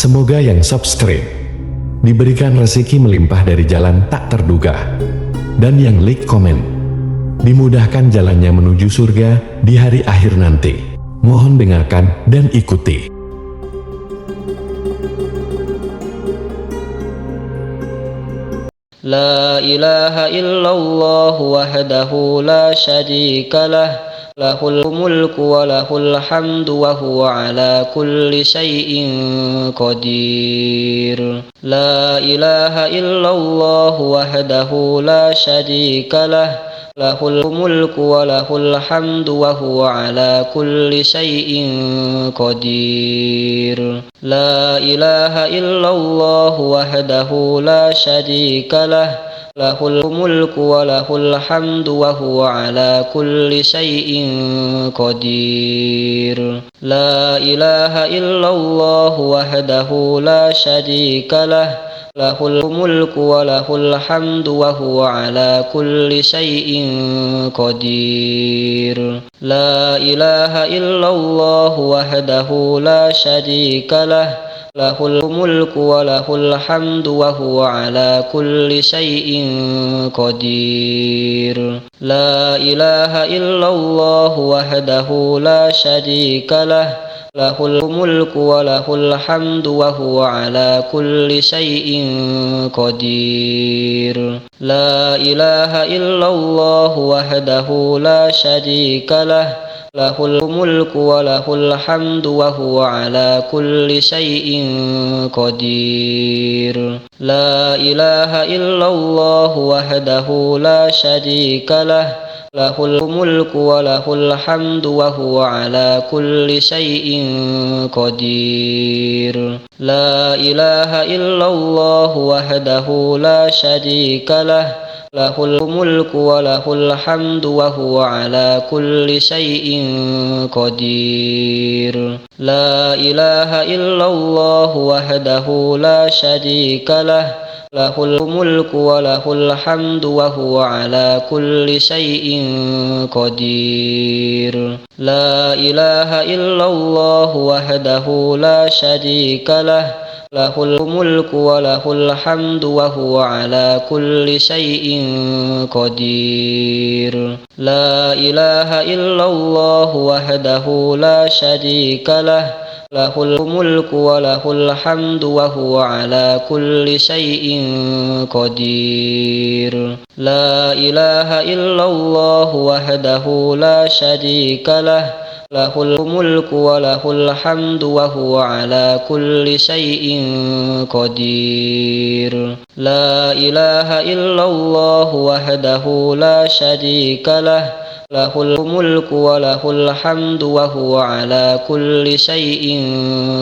Semoga yang subscribe diberikan rezeki melimpah dari jalan tak terduga, dan yang like komen dimudahkan jalannya menuju surga di hari akhir nanti. Mohon dengarkan dan ikuti. La ilaha illallah wahdahu la syarika lah, lahul mulku wa lahul hamdu wa huwa ala kulli syai'in qadir. La ilaha illallah wahdahu la syarika lah, lahul mulku wa lahul hamdu wa huwa ala kulli syai'in qadir. La ilaha illallah wahdahu la syarika lah, lahul mulku wa lahul hamdu wa huwa ala kulli syai'in qadir. La ilaha illallah wahdahu la syarika lah, lahul mulku wa lahul hamdu wa huwa ala kulli syai'in qadir. La ilaha illallah wahdahu la syarika lah, lahul mulku wa lahul hamdu wa huwa ala kulli syai'in qadir. La ilaha illallah wahdahu la syarika lah, lahul mulku wa lahul hamdu wa huwa ala kulli syai'in qadir. La ilaha illallah wahdahu la syarika lah, lahul mulku wa lahul hamdu wa huwa ala kulli syai'in qadir. La ilaha illallah wahdahu la syarika lah, lahul mulku wa lahul hamdu wa huwa ala kulli syai'in qadir. La ilaha illallah wahdahu la syarika lah, lahul mulku wa lahul hamdu wa huwa ala kulli syai'in qadir. La ilaha illallah wahdahu la syarika lah, lahul mulku wa lahul hamdu wa huwa ala kulli syai'in qadir. La ilaha illallah wahdahu la syarika lah, lahul mulku wa lahul hamdu wa huwa ala kulli syai'in qadir. La ilaha illallah wahdahu la syarika lah, lahul mulku wa lahul hamdu wa huwa ala kulli syai'in qadir. La ilaha illallah wahdahu la syarika lah, lahul mulku wa lahul hamdu wa huwa ala kulli syai'in qadir. La ilaha illallah wahdahu la syarika lah, lahul mulku wa lahul hamdu wa huwa ala kulli syai'in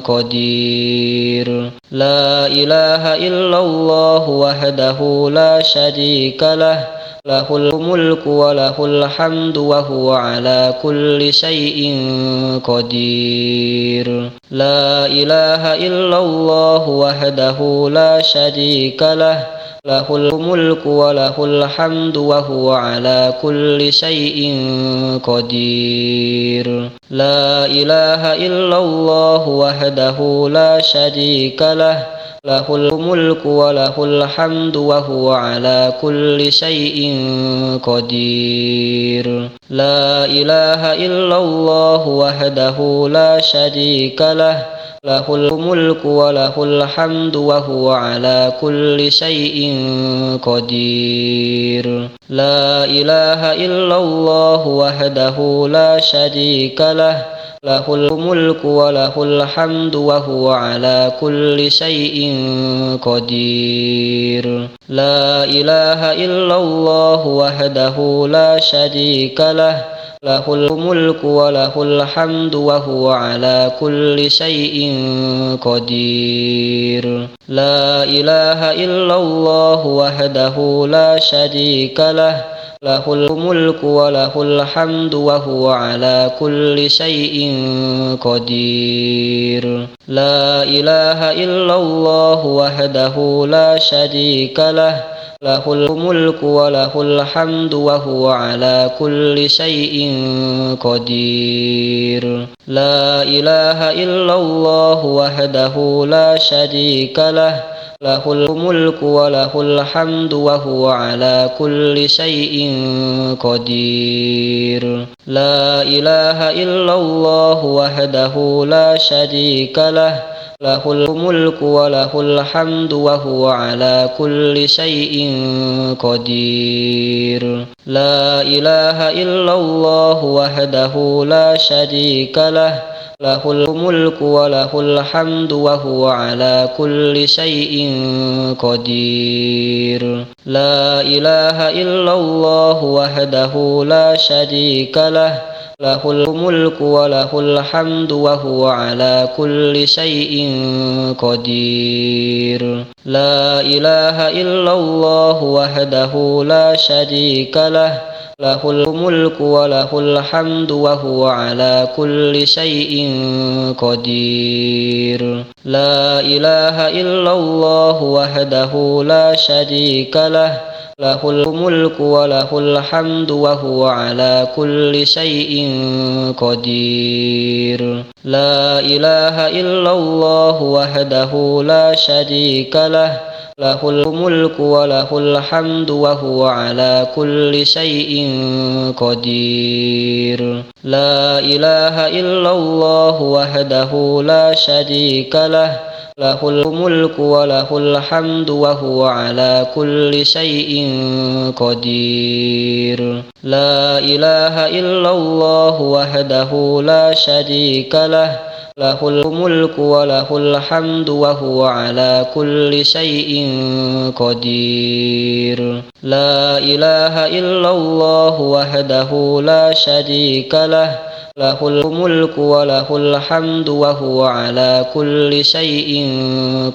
qadir. La ilaha illallah wahdahu la syarika lah, lahul mulku wa lahul hamdu wa huwa ala kulli syai'in qadir. La ilaha illallah wahdahu la syarika lah, lahul mulku wa lahul hamdu wa huwa ala kulli syai'in qadir. La ilaha illallah wahdahu la syarika lah, lahul mulku wa lahul hamdu wa huwa ala kulli syai'in qadir. La ilaha illallah wahdahu la syarika lah, lahul mulku wa lahul hamdu wa huwa ala kulli syai'in qadir. La ilaha illallah wahdahu la syarika lah, lahul mulku wa lahul hamdu wa huwa ala kulli syai'in qadir. La ilaha illallah wahdahu la syarika lah, lahul mulku wa lahul hamdu wa huwa ala kulli syai'in qadir. La ilaha illallah wahdahu la syarika lah, lahul mulku wa lahul hamdu wa huwa ala kulli syai'in qadir. La ilaha illallah wahdahu la syarika lah, lahul mulku wa lahul hamdu wa huwa ala kulli syai'in qadir. La ilaha illallah wahdahu la syarika lah, lahul mulku wa lahul hamdu wa huwa ala kulli syai'in qadir. La ilaha illallah wahdahu la syarika lah, lahul mulku wa lahul hamdu wa huwa ala kulli syai'in qadir. La ilaha illallah wahdahu la syarika lah, lahul mulku wa lahul hamdu wa huwa ala kulli syai'in qadir. La ilaha illallah wahdahu la syarika lah, lahul mulku wa lahul hamdu wa huwa ala kulli syai'in qadir. La ilaha illallah wahdahu la syarika lah, lahul mulku wa lahul hamdu wa huwa ala kulli syai'in qadir. La ilaha illallah wahdahu la syarika lah, lahul mulku wa lahul hamdu wa huwa ala kulli syai'in qadir. La ilaha illallah wahdahu la syarika lah, lahul mulku wa lahul hamdu wa huwa ala kulli syai'in qadir. La ilaha illallah wahdahu la syarika lah, lahul mulku wa lahul hamdu wa huwa ala kulli syai'in qadir. La ilaha illallah wahdahu la syarika lah, lahul mulku wa lahul hamdu wa huwa ala kulli syai'in qadir. La ilaha illallah wahdahu la syarika lah, lahul mulku wa lahul hamdu wa huwa ala kulli syai'in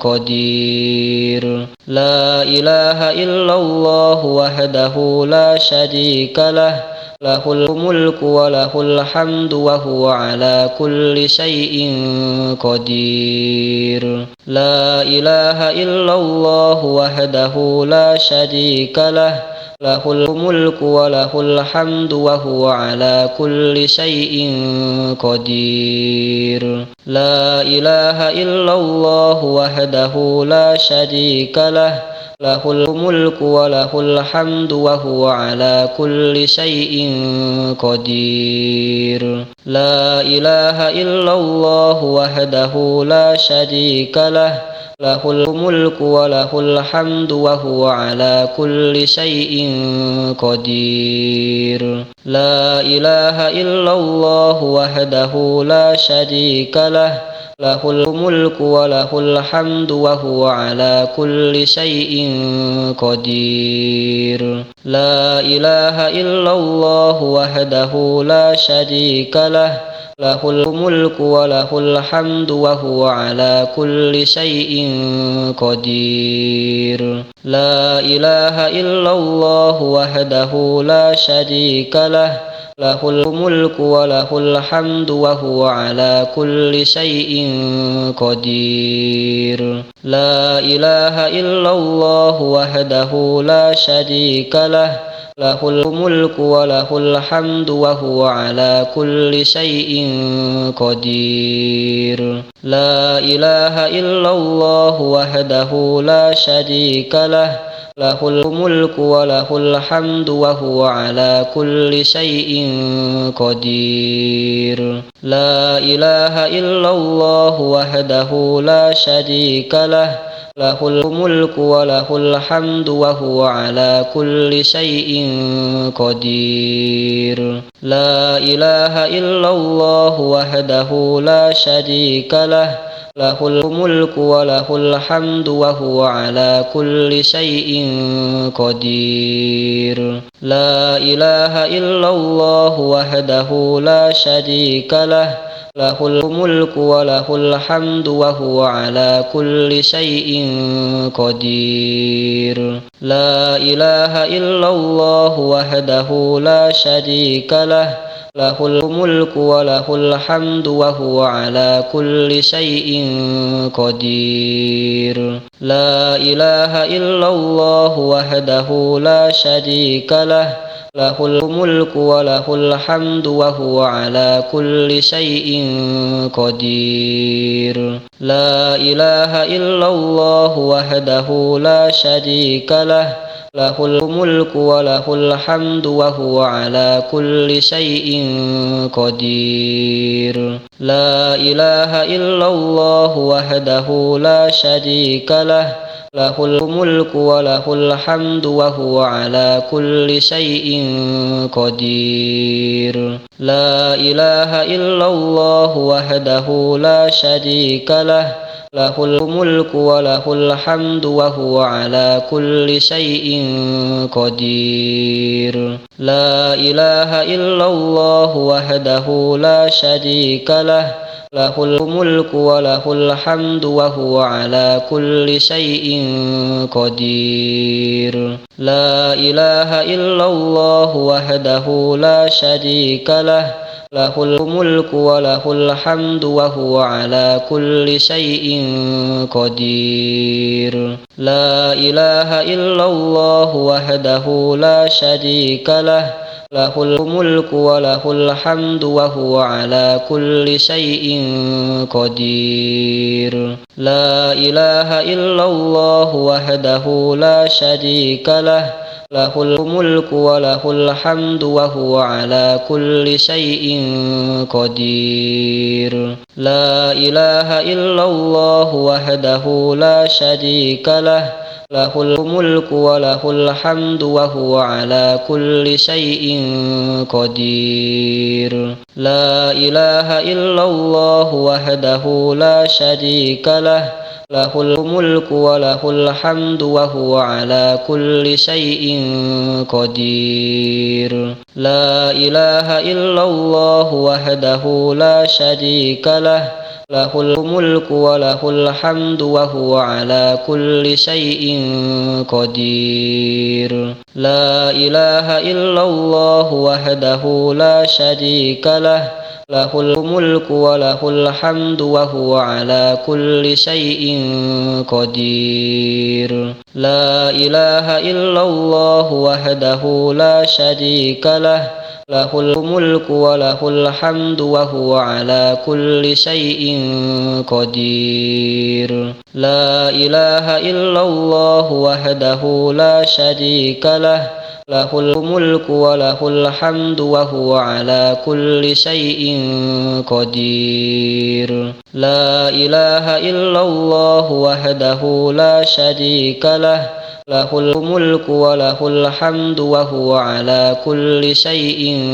qadir. La ilaha illallah wahdahu la syarika lah, lahul mulku wa lahul hamdu wa huwa ala kulli syai'in qadir. La ilaha illallah wahdahu la syarika lah, lahul mulku wa lahul hamdu wa huwa ala kulli syai'in qadir. La ilaha illallah wahdahu la syarika lah, lahul mulku wa lahul hamdu wa huwa ala kulli syai'in qadir. La ilaha illallah wahdahu la syarika lah, lahul mulku wa lahul hamdu wa huwa ala kulli syai'in qadir. La ilaha illallah wahdahu la syarika lah, lahul mulku wa lahul hamdu wa huwa ala kulli syai'in qadir. La ilaha illallah wahdahu la syarika lah, lahul mulku wa lahul hamdu wa huwa ala kulli syai'in qadir. La ilaha illallah wahdahu la syarika lah, lahul mulku wa lahul hamdu wa huwa ala kulli syai'in qadir. La ilaha illallah wahdahu la syarika lah, lahul mulku wa lahul hamdu wa huwa ala kulli syai'in qadir. La ilaha illallah wahdahu la syarika lah, lahul mulku wa lahul hamdu wa huwa ala kulli syai'in qadir. La ilaha illallah wahdahu la syarika lah, lahul mulku wa lahul hamdu wa huwa ala kulli syai'in qadir. La ilaha illallah wahdahu la syarika lah, lahul mulku wa lahul hamdu wa huwa ala kulli syai'in qadir. La ilaha illallah wahdahu la syarika lah, lahul mulku wa lahul hamdu wa huwa ala kulli syai'in qadir. La ilaha illallah wahdahu la syarika lah, lahul mulku wa lahul hamdu wa huwa ala kulli syai'in qadir. La ilaha illallah wahdahu la syarika lah, lahul mulku wa lahul hamdu wa huwa ala kulli syai'in qadir. La ilaha illallah wahdahu la syarika lah, lahul mulku wa lahul hamdu wa huwa ala kulli syai'in qadir. La ilaha illallah wahdahu la syarika lah, lahul mulku wa lahul hamdu wa huwa ala kulli syai'in qadir. La ilaha illallah wahdahu la syarika lah, lahul mulku wa lahul hamdu wa huwa ala kulli syai'in qadir. La ilaha illallah wahdahu la syarika lah, lahul mulku wa lahul hamdu wa huwa ala kulli syai'in qadir. La ilaha illallah wahdahu la syarika lah, lahul mulku wa lahul hamdu wa huwa ala kulli syai'in qadir. La ilaha illallah wahdahu la syarika lah, lahul mulku wa lahul hamdu wa huwa ala kulli syai'in qadir. La ilaha illallah wahdahu la syarika lah, lahul mulku wa lahul hamdu wa huwa ala kulli syai'in qadir. La ilaha illallah wahdahu la syarika lah, lahul mulku wa lahul hamdu wa huwa ala kulli syai'in qadir. La ilaha illallah wahdahu la syarika lah, lahul mulku wa lahul hamdu wa huwa ala kulli syai'in qadir. La ilaha illallah wahdahu la syarika lah, lahul mulku wa lahul hamdu wa huwa ala kulli syai'in qadir. La ilaha illallah wahdahu la syarika lah, lahul mulku wa lahul hamdu wa huwa ala kulli syai'in qadir. La ilaha illallah wahdahu la syarika lah, lahul mulku wa lahul hamdu wa huwa ala kulli syai'in qadir. La ilaha illallah wahdahu la syarika lah, lahul mulku wa lahul hamdu wa huwa ala kulli syai'in qadir. La ilaha illallah wahdahu la syarika lah, lahul mulku wa lahul hamdu wa huwa ala kulli syai'in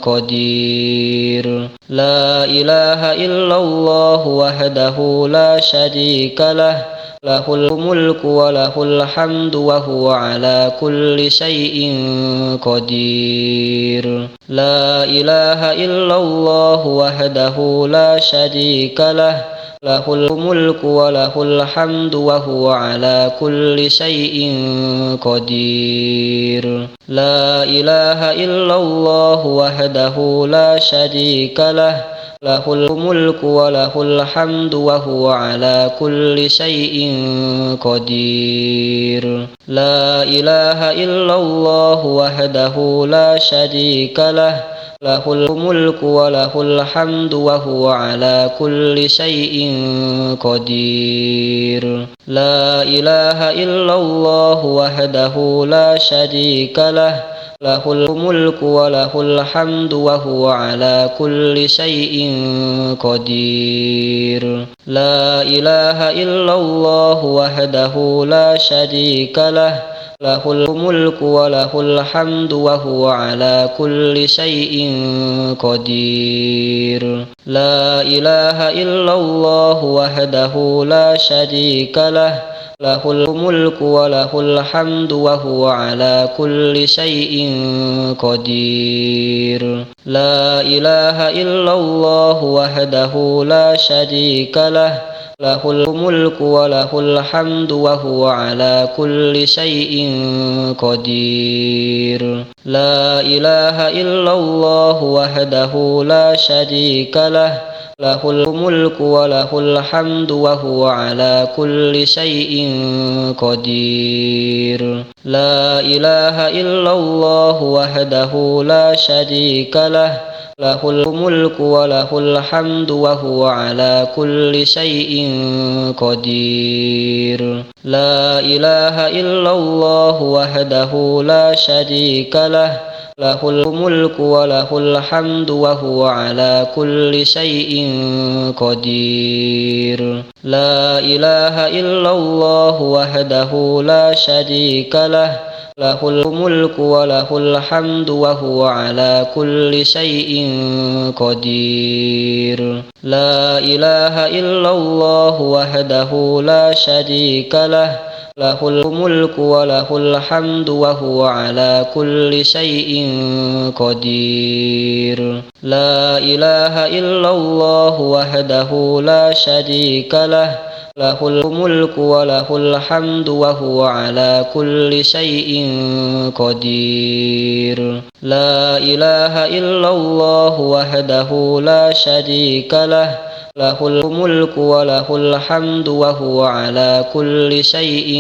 qadir. La ilaha illallah wahdahu la syarika lah, lahul mulku wa lahul hamdu wa huwa ala kulli syai'in qadir. La ilaha illallah wahdahu la syarika lah, lahul mulku wa lahul hamdu wa huwa ala kulli syai'in qadir. La ilaha illallah wahdahu la syarika lah, lahul mulku wa lahul hamdu wa huwa ala kulli syai'in qadir. La ilaha illallah wahdahu la syarika lah, lahul mulku wa lahul hamdu wa huwa ala kulli syai'in qadir. La ilaha illallah wahdahu la syarika lah, lahul mulku wa lahul hamdu wa huwa ala kulli syai'in qadir. La ilaha illallah wahdahu la syarika lah, lahul mulku wa lahul hamdu wa huwa ala kulli syai'in qadir. La ilaha illallah wahdahu la syarika lah, lahul mulku wa lahul hamdu wa huwa ala kulli syai'in qadir. La ilaha illallah wahdahu la syarika lah, له الملك وله الحمد وهو على كل شيء قدير لا إله إلا الله وحده لا شريك له له الملك وله الحمد وهو على كل شيء قدير لا إله إلا الله وحده لا شريك له له الملك وله الحمد وهو على كل شيء قدير لا إله إلا الله وحده لا شريك له له الملك وله الحمد وهو على كل شيء قدير لا إله إلا الله وحده لا شريك له له الملك وله الحمد وهو على كل شيء قدير لا إله إلا الله وحده لا شريك له له الملك وله الحمد وهو على كل شيء قدير لا إله إلا الله وحده لا شريك له له الملك وله الحمد وهو على كل شيء قدير لا إله إلا الله وحده لا شريك له له الملك وله الحمد وهو على كل شيء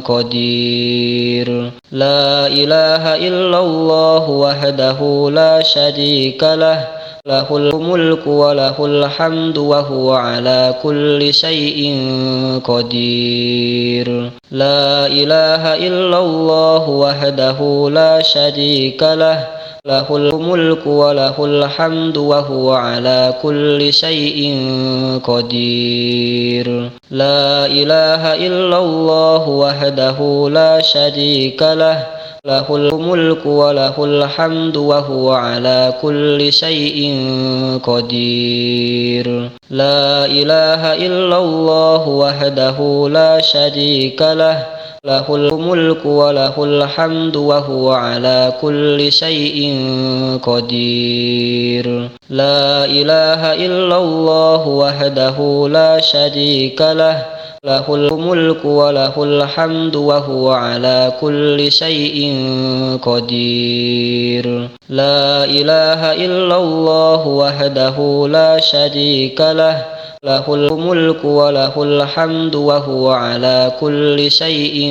قدير لا إله إلا الله وحده لا شريك له له الملك وله الحمد وهو على كل شيء قدير لا إله إلا الله وحده لا شريك له له الملك وله الحمد وهو على كل شيء قدير لا إله إلا الله وحده لا شريك له له الملك وله الحمد وهو على كل شيء قدير لا إله إلا الله وحده لا شريك له له الملك وله الحمد وهو على كل شيء قدير لا إله إلا الله وحده لا شريك له له الملك وله الحمد وهو على كل شيء قدير لا إله إلا الله وحده لا شريك له له الملك وله الحمد وهو على كل شيء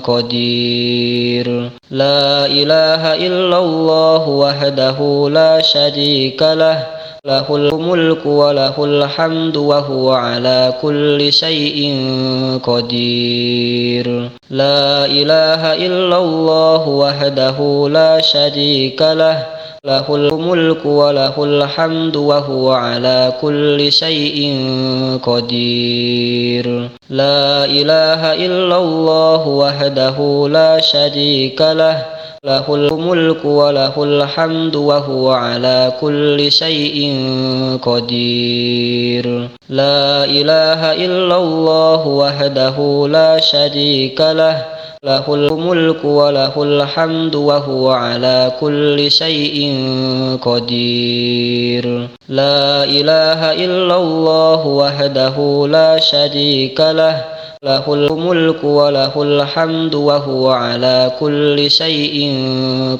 قدير لا إله إلا الله وحده لا شريك له له الملك وله الحمد وهو على كل شيء قدير لا إله إلا الله وحده لا شريك له له الملك وله الحمد وهو على كل شيء قدير لا إله إلا الله وحده لا شريك له له الملك وله الحمد وهو على كل شيء قدير لا إله إلا الله وحده لا شريك له له الملك وله الحمد وهو على كل شيء قدير لا إله إلا الله وحده لا شريك له له الملك وله الحمد وهو على كل شيء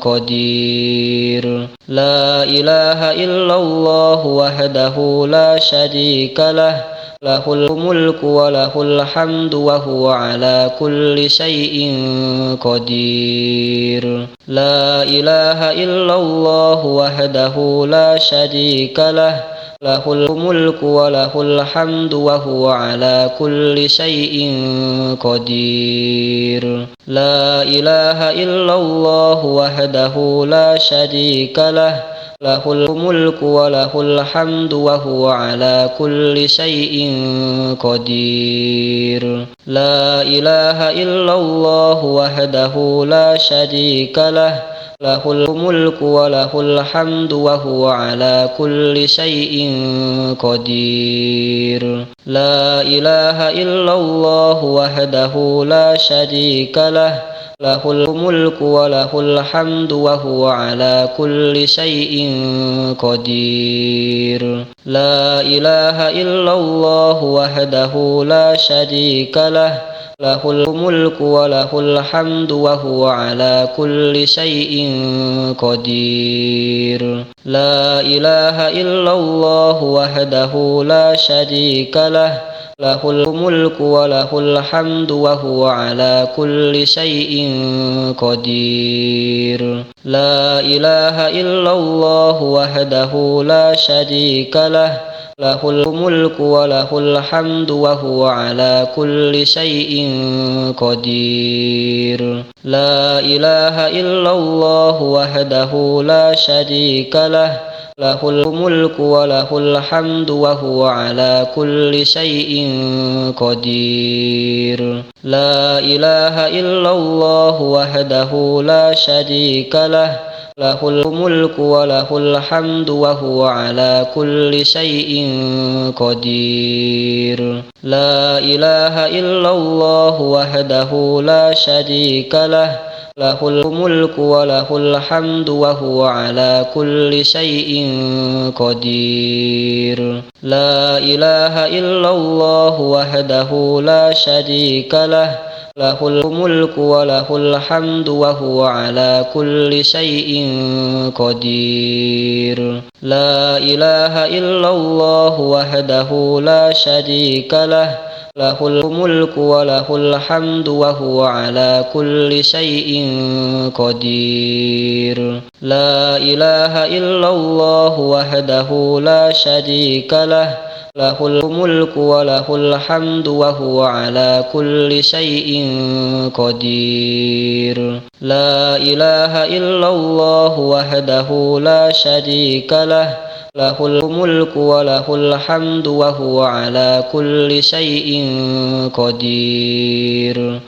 قدير لا إله إلا الله وحده لا شريك له له الملك وله الحمد وهو على كل شيء قدير لا إله إلا الله وحده لا شريك له له الملك وله الحمد وهو على كل شيء قدير لا إله إلا الله وحده لا شريك له له الملك وله الحمد وهو على كل شيء قدير لا إله إلا الله وحده لا شريك له له الملك وله الحمد وهو على كل شيء قدير. لا إله إلا الله وحده لا شريك له له الملك وله الحمد وهو على كل شيء قدير. لا إله إلا الله وحده لا شريك له له الملك وله الحمد وهو على كل شيء قدير. لا إله إلا الله وحده لا شريك له له الملك وله الحمد وهو على كل شيء قدير. لا إله إلا الله وحده لا شريك له له الملك وله الحمد وهو على كل شيء قدير. لا إله إلا الله وحده لا شريك له له الملك وله الحمد وهو على كل شيء قدير. لا إله إلا الله وحده لا شريك له له الملك وله الحمد وهو على كل شيء قدير. لا إله إلا الله وحده لا شريك له له الملك وله الحمد وهو على كل شيء قدير. لا إله إلا الله وحده لا شريك له له الملك وله الحمد وهو على كل شيء قدير. لا إله إلا الله وحده لا شريك له له الملك وله الحمد وهو على كل شيء قدير. لا إله إلا الله وحده لا شريك له له الملك وله الحمد وهو على كل شيء قدير. لا إله إلا الله وحده لا شريك له له الملك وله الحمد وهو على كل شيء قدير.